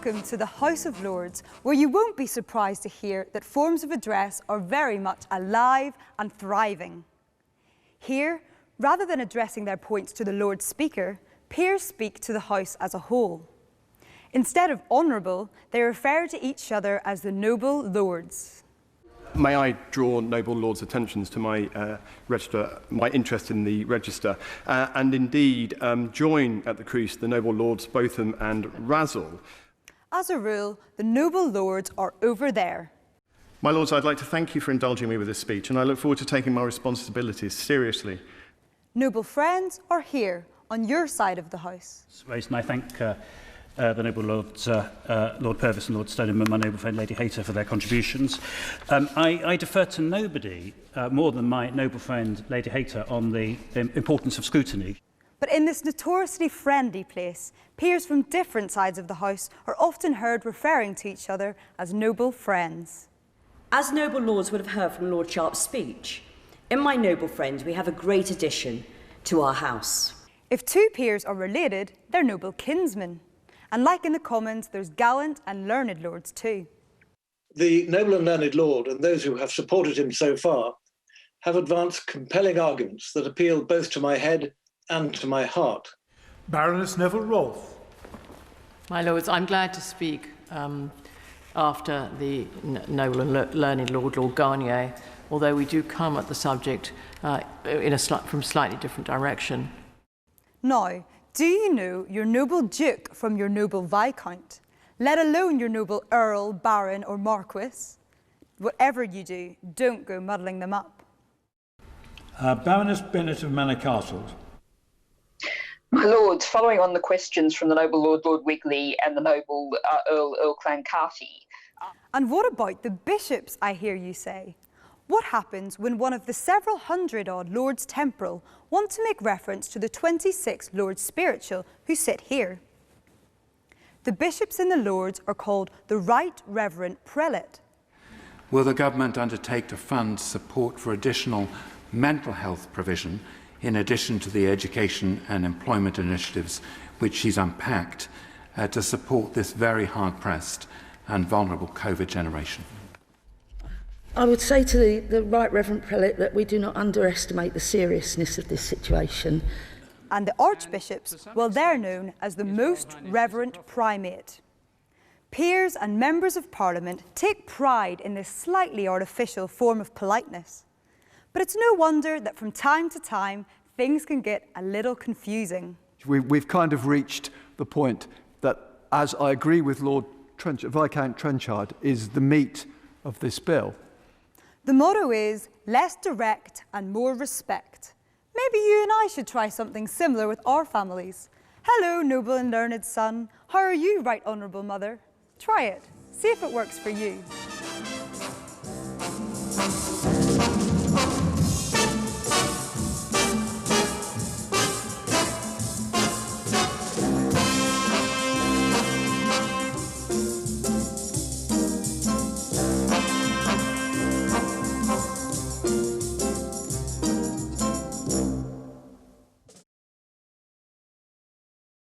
Welcome to the House of Lords, where you won't be surprised to hear that forms of address are very much alive and thriving. Here, rather than addressing their points to the Lord Speaker, peers speak to the House as a whole. Instead of honourable, they refer to each other as the noble lords. May I draw noble lords' attentions to my register, my interest in the register, and indeed join at the crease the noble lords Botham and Razzle. As a rule, the noble lords are over there. My lords, I'd like to thank you for indulging me with this speech, and I look forward to taking my responsibilities seriously. Noble friends are here, on your side of the House. And I thank the noble Lords, Lord Purvis and Lord Stoneham and my noble friend Lady Hayter for their contributions. I defer to nobody more than my noble friend Lady Hayter on the importance of scrutiny. But in this notoriously friendly place, peers from different sides of the House are often heard referring to each other as noble friends. As noble lords would have heard from Lord Sharp's speech, in my noble friend we have a great addition to our House. If two peers are related, they're noble kinsmen. And like in the Commons, there's gallant and learned lords too. The noble and learned lord and those who have supported him so far have advanced compelling arguments that appeal both to my head and to my heart. Baroness Neville-Rolfe. My lords, I'm glad to speak after the noble and learned Lord Garnier, although we do come at the subject from a slightly different direction. Now, do you know your noble Duke from your noble Viscount, let alone your noble Earl, Baron or Marquess? Whatever you do, don't go muddling them up. Baroness Bennet of Manor Castle. My lords, following on the questions from the noble Lord Wigley and the noble Earl Clancarty. And what about the bishops, I hear you say? What happens when one of the several hundred-odd Lords Temporal want to make reference to the 26 Lords Spiritual who sit here? The bishops in the Lords are called the Right Reverend Prelate. Will the government undertake to fund support for additional mental health provision in addition to the education and employment initiatives which she's unpacked to support this very hard-pressed and vulnerable COVID generation? I would say to the Right Reverend Prelate that we do not underestimate the seriousness of this situation. And the archbishops, well, they're known as the Most Reverend Primate. Peers and members of Parliament take pride in this slightly artificial form of politeness. But it's no wonder that from time to time, things can get a little confusing. We've kind of reached the point that, as I agree with Viscount Trenchard, is the meat of this bill. The motto is, less direct and more respect. Maybe you and I should try something similar with our families. Hello, noble and learned son. How are you, right honourable mother? Try it. See if it works for you.